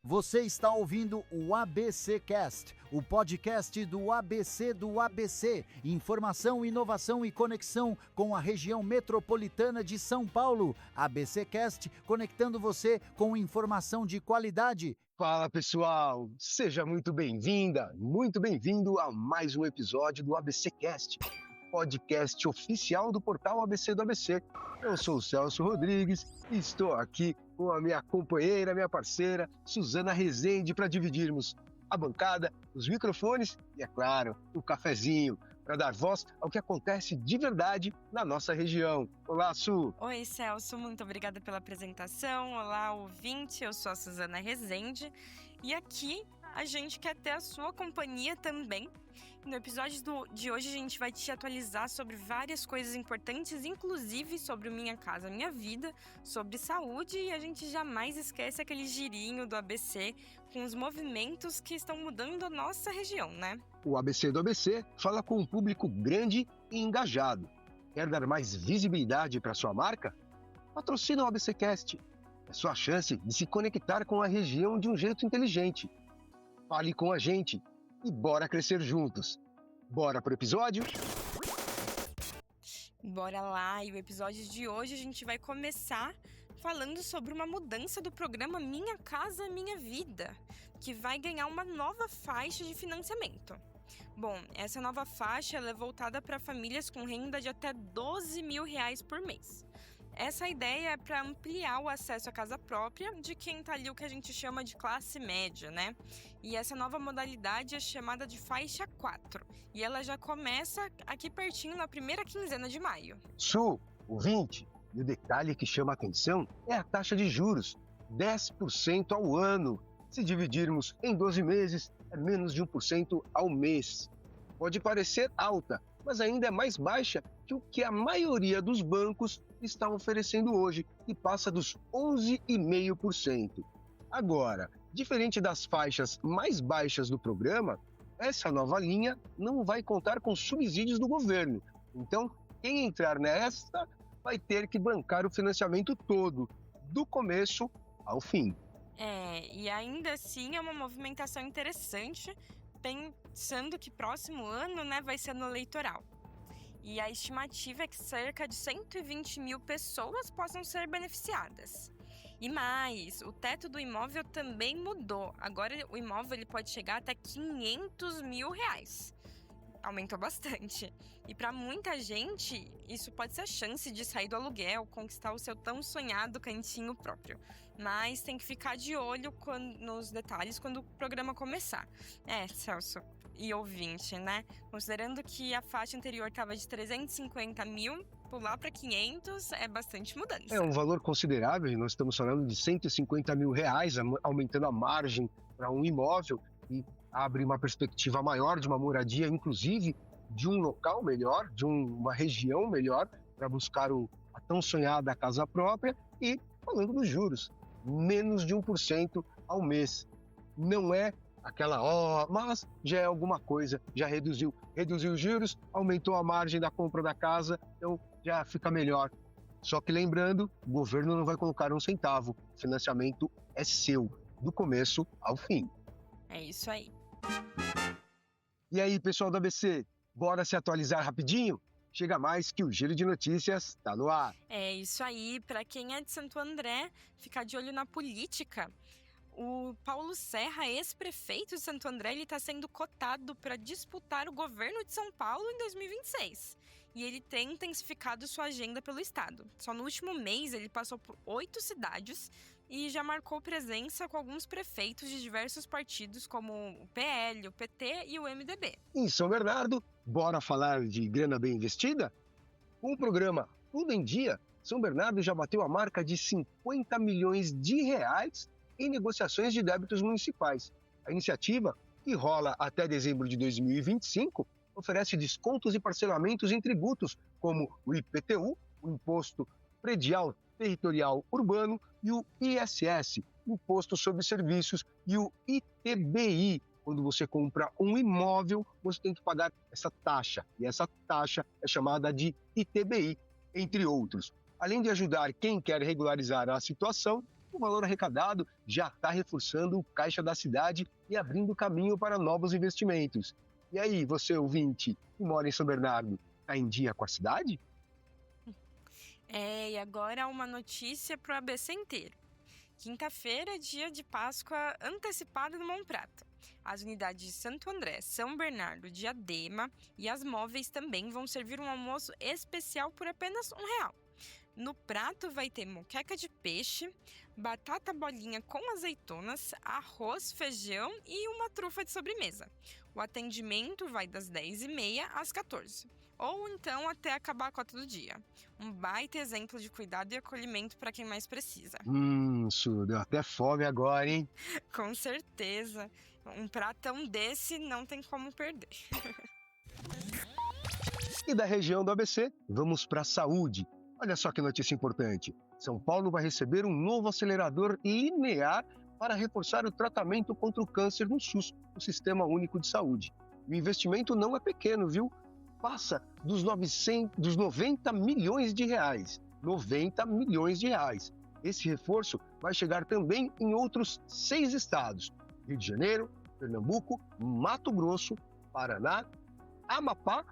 Você está ouvindo o ABC Cast, o podcast do ABC do ABC. Informação, inovação e conexão com a região metropolitana de São Paulo. ABC Cast, conectando você com informação de qualidade. Fala pessoal, seja muito bem-vinda, muito bem-vindo a mais um episódio do ABC Cast, podcast oficial do portal ABC do ABC. Eu sou o Celso Rodrigues e estou aqui com a minha companheira, minha parceira, Suzana Rezende, para dividirmos a bancada, os microfones e, é claro, o cafezinho, para dar voz ao que acontece de verdade na nossa região. Olá, Su! Oi, Celso, muito obrigada pela apresentação. Olá, ouvinte, eu sou a Suzana Rezende e aqui a gente quer ter a sua companhia também. No episódio de hoje a gente vai te atualizar sobre várias coisas importantes, inclusive sobre o Minha Casa Minha Vida, sobre saúde, e a gente jamais esquece aquele girinho do ABC com os movimentos que estão mudando a nossa região, né? O ABC do ABC fala com um público grande e engajado. Quer dar mais visibilidade para sua marca? Patrocina o ABCcast. É sua chance de se conectar com a região de um jeito inteligente. Fale com a gente e bora crescer juntos. Bora pro episódio? Bora lá, e o episódio de hoje a gente vai começar falando sobre uma mudança do programa Minha Casa Minha Vida, que vai ganhar uma nova faixa de financiamento. Bom, essa nova faixa ela é voltada para famílias com renda de até R$12 mil por mês. Essa ideia é para ampliar o acesso à casa própria de quem está ali o que a gente chama de classe média, né? E essa nova modalidade é chamada de faixa 4. E ela já começa aqui pertinho na primeira quinzena de maio. Su, ouvinte, e o detalhe que chama a atenção é a taxa de juros, 10% ao ano. Se dividirmos em 12 meses, é menos de 1% ao mês. Pode parecer alta, mas ainda é mais baixa que o que a maioria dos bancos está oferecendo hoje e passa dos 11,5%. Agora, diferente das faixas mais baixas do programa, essa nova linha não vai contar com subsídios do governo. Então, quem entrar nesta vai ter que bancar o financiamento todo, do começo ao fim. E ainda assim é uma movimentação interessante, pensando que próximo ano, né, vai ser no eleitoral. E a estimativa é que cerca de 120 mil pessoas possam ser beneficiadas. E mais, o teto do imóvel também mudou. Agora o imóvel ele pode chegar até R$500 mil. Aumentou bastante. E para muita gente, isso pode ser a chance de sair do aluguel, conquistar o seu tão sonhado cantinho próprio. Mas tem que ficar de olho nos detalhes quando o programa começar. Celso e ouvinte, né? Considerando que a faixa anterior estava de 350 mil, pular para 500 é bastante mudança. É um valor considerável, nós estamos falando de R$150 mil, aumentando a margem para um imóvel e abre uma perspectiva maior de uma moradia, inclusive de um local melhor, de uma região melhor, para buscar a tão sonhada casa própria. E falando dos juros, menos de 1% ao mês. Não é aquela, mas já é alguma coisa, já reduziu os juros, aumentou a margem da compra da casa, então já fica melhor. Só que lembrando, o governo não vai colocar um centavo, o financiamento é seu, do começo ao fim. É isso aí. E aí, pessoal do ABC, bora se atualizar rapidinho? Chega mais que o Giro de Notícias está no ar. É isso aí, para quem é de Santo André, ficar de olho na política. O Paulo Serra, ex-prefeito de Santo André, ele está sendo cotado para disputar o governo de São Paulo em 2026. E ele tem intensificado sua agenda pelo estado. Só no último mês ele passou por 8 cidades e já marcou presença com alguns prefeitos de diversos partidos, como o PL, o PT e o MDB. Em São Bernardo, bora falar de grana bem investida? Com o programa Tudo em Dia, São Bernardo já bateu a marca de R$50 milhões em negociações de débitos municipais. A iniciativa, que rola até dezembro de 2025, oferece descontos e parcelamentos em tributos, como o IPTU, o Imposto Predial Territorial Urbano, e o ISS, Imposto sobre Serviços, e o ITBI. Quando você compra um imóvel, você tem que pagar essa taxa, e essa taxa é chamada de ITBI, entre outros. Além de ajudar quem quer regularizar a situação, O valor arrecadado já está reforçando o caixa da cidade e abrindo caminho para novos investimentos. E aí, você ouvinte que mora em São Bernardo, está em dia com a cidade? E agora uma notícia para o ABC inteiro. Quinta-feira é dia de Páscoa antecipada no Mão Prata. As unidades de Santo André, São Bernardo, Diadema e as móveis também vão servir um almoço especial por apenas R$1. No prato vai ter moqueca de peixe, batata bolinha com azeitonas, arroz, feijão e uma trufa de sobremesa. O atendimento vai das 10h30 às 14h, ou então até acabar a cota do dia. Um baita exemplo de cuidado e acolhimento para quem mais precisa. Su, deu até fome agora, hein? Com certeza, um pratão desse não tem como perder. E da região do ABC, vamos para a saúde. Olha só que notícia importante. São Paulo vai receber um novo acelerador linear para reforçar o tratamento contra o câncer no SUS, o Sistema Único de Saúde. O investimento não é pequeno, viu? Passa dos 90 milhões de reais. 90 milhões de reais. Esse reforço vai chegar também em outros 6 estados: Rio de Janeiro, Pernambuco, Mato Grosso, Paraná, Amapá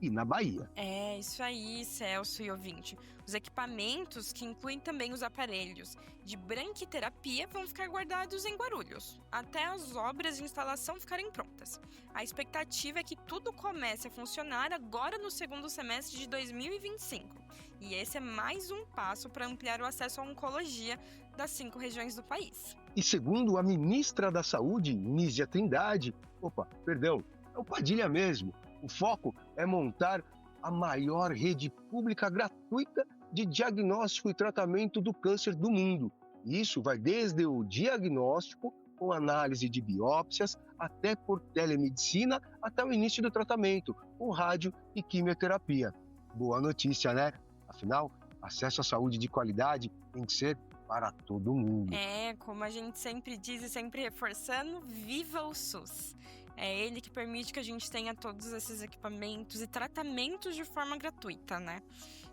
e na Bahia. É isso aí, Celso e ouvinte. Os equipamentos, que incluem também os aparelhos de branquiterapia, vão ficar guardados em Guarulhos, até as obras de instalação ficarem prontas. A expectativa é que tudo comece a funcionar agora no segundo semestre de 2025. E esse é mais um passo para ampliar o acesso à oncologia das 5 regiões do país. E segundo a ministra da Saúde, Nízia Trindade, é o Padilha mesmo, o foco é montar a maior rede pública gratuita de diagnóstico e tratamento do câncer do mundo. E isso vai desde o diagnóstico, com análise de biópsias, até por telemedicina, até o início do tratamento, com rádio e quimioterapia. Boa notícia, né? Afinal, acesso à saúde de qualidade tem que ser para todo mundo. Como a gente sempre diz e sempre reforçando, viva o SUS! É ele que permite que a gente tenha todos esses equipamentos e tratamentos de forma gratuita, né?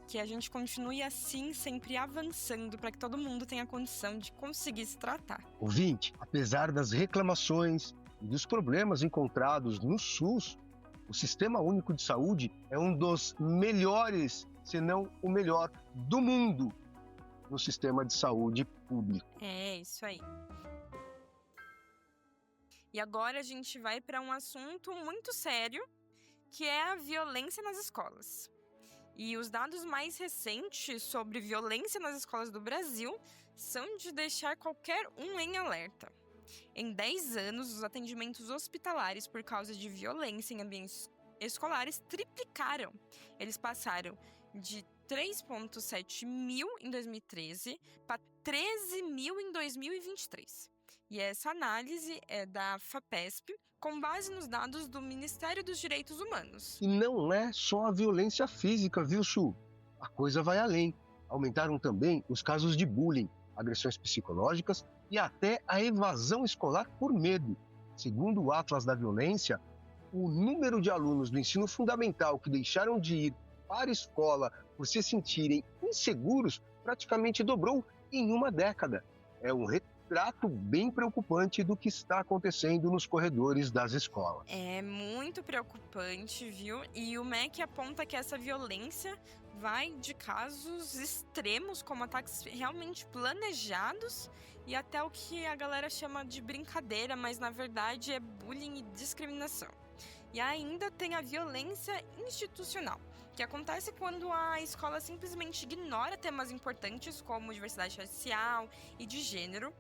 Que a gente continue assim, sempre avançando, para que todo mundo tenha condição de conseguir se tratar. Ouvinte, apesar das reclamações e dos problemas encontrados no SUS, o Sistema Único de Saúde é um dos melhores, se não o melhor, do mundo no sistema de saúde público. É isso aí. E agora a gente vai para um assunto muito sério, que é a violência nas escolas. E os dados mais recentes sobre violência nas escolas do Brasil são de deixar qualquer um em alerta. Em 10 anos, os atendimentos hospitalares por causa de violência em ambientes escolares triplicaram. Eles passaram de 3.7 mil em 2013 para 13 mil em 2023. E essa análise é da FAPESP, com base nos dados do Ministério dos Direitos Humanos. E não é só a violência física, viu, Su? A coisa vai além. Aumentaram também os casos de bullying, agressões psicológicas e até a evasão escolar por medo. Segundo o Atlas da Violência, o número de alunos do ensino fundamental que deixaram de ir para a escola por se sentirem inseguros praticamente dobrou em uma década. É um retrato bem preocupante do que está acontecendo nos corredores das escolas. É muito preocupante, viu? E o MEC aponta que essa violência vai de casos extremos, como ataques realmente planejados, e até o que a galera chama de brincadeira, mas na verdade é bullying e discriminação. E ainda tem a violência institucional, que acontece quando a escola simplesmente ignora temas importantes como diversidade racial e de gênero.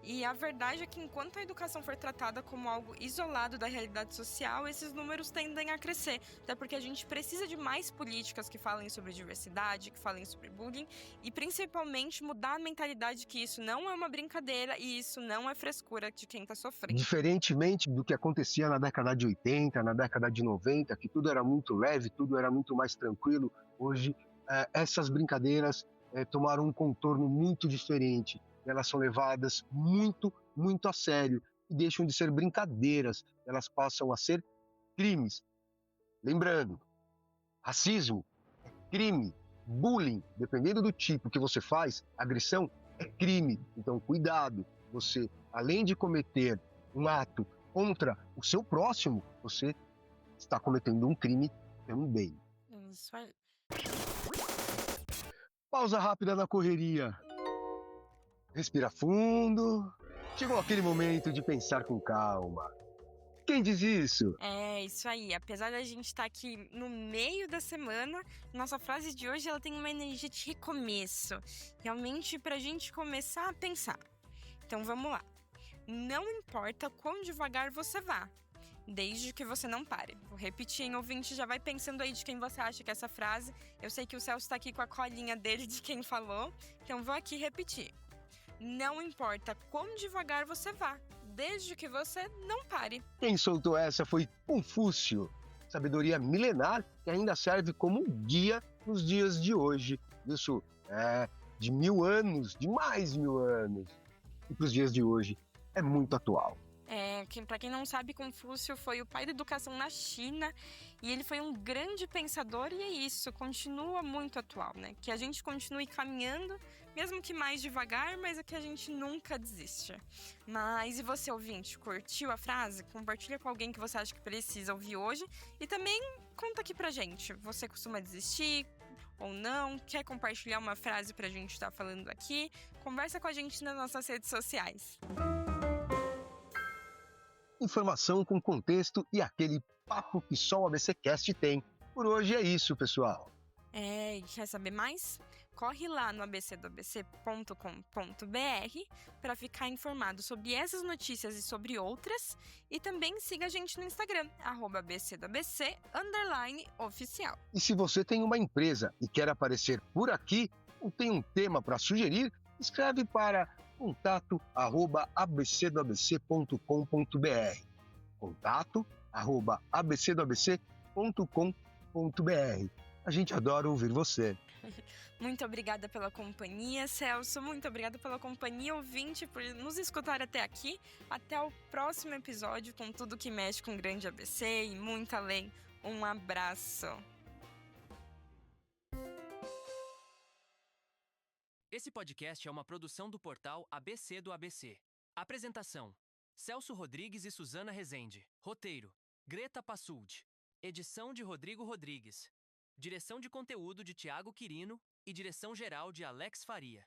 E a verdade é que enquanto a educação for tratada como algo isolado da realidade social, esses números tendem a crescer. Até porque a gente precisa de mais políticas que falem sobre diversidade, que falem sobre bullying e principalmente mudar a mentalidade que isso não é uma brincadeira e isso não é frescura de quem está sofrendo. Diferentemente do que acontecia na década de 80, na década de 90, que tudo era muito leve, tudo era muito mais tranquilo, hoje essas brincadeiras tomaram um contorno muito diferente. Elas são levadas muito, muito a sério e deixam de ser brincadeiras, elas passam a ser crimes. Lembrando, racismo é crime, bullying, dependendo do tipo que você faz, agressão é crime. Então, cuidado. Você, além de cometer um ato contra o seu próximo, você está cometendo um crime também. Isso aí. Pausa rápida na correria. Respira fundo. Chegou aquele momento de pensar com calma. Quem diz isso? É, isso aí. Apesar da gente estar aqui no meio da semana, nossa frase de hoje ela tem uma energia de recomeço. Realmente pra gente começar a pensar. Então vamos lá. Não importa quão devagar você vá, desde que você não pare. Vou repetir, hein, ouvinte, já vai pensando aí de quem você acha que é essa frase. Eu sei que o Celso tá aqui com a colinha dele de quem falou, então vou aqui repetir. Não importa quão devagar você vá, desde que você não pare. Quem soltou essa foi Confúcio, sabedoria milenar que ainda serve como guia nos dias de hoje. Isso é de 1000 anos, de mais 1000 anos. E para os dias de hoje é muito atual. Para quem não sabe, Confúcio foi o pai da educação na China e ele foi um grande pensador e é isso, continua muito atual, né? Que a gente continue caminhando, mesmo que mais devagar, mas é que a gente nunca desiste. Mas e você, ouvinte, curtiu a frase? Compartilha com alguém que você acha que precisa ouvir hoje e também conta aqui pra gente, você costuma desistir? Ou não, quer compartilhar uma frase pra gente estar falando aqui? Conversa com a gente nas nossas redes sociais. Informação com contexto e aquele papo que só o ABCcast tem. Por hoje é isso, pessoal. E quer saber mais? Corre lá no abcdoabc.com.br para ficar informado sobre essas notícias e sobre outras. E também siga a gente no Instagram, @abcdoabc_oficial. E se você tem uma empresa e quer aparecer por aqui ou tem um tema para sugerir, escreve para contato@abcdoabc.com.br. contato@abcdoabc.com.br. A gente adora ouvir você. Muito obrigada pela companhia, Celso. Muito obrigada pela companhia, ouvinte, por nos escutar até aqui. Até o próximo episódio com tudo que mexe com o grande ABC e muito além. Um abraço. Esse podcast é uma produção do portal ABC do ABC. Apresentação: Celso Rodrigues e Suzana Rezende. Roteiro: Greta Passuldi. Edição de Rodrigo Rodrigues. Direção de conteúdo de Tiago Quirino e direção-geral de Alex Faria.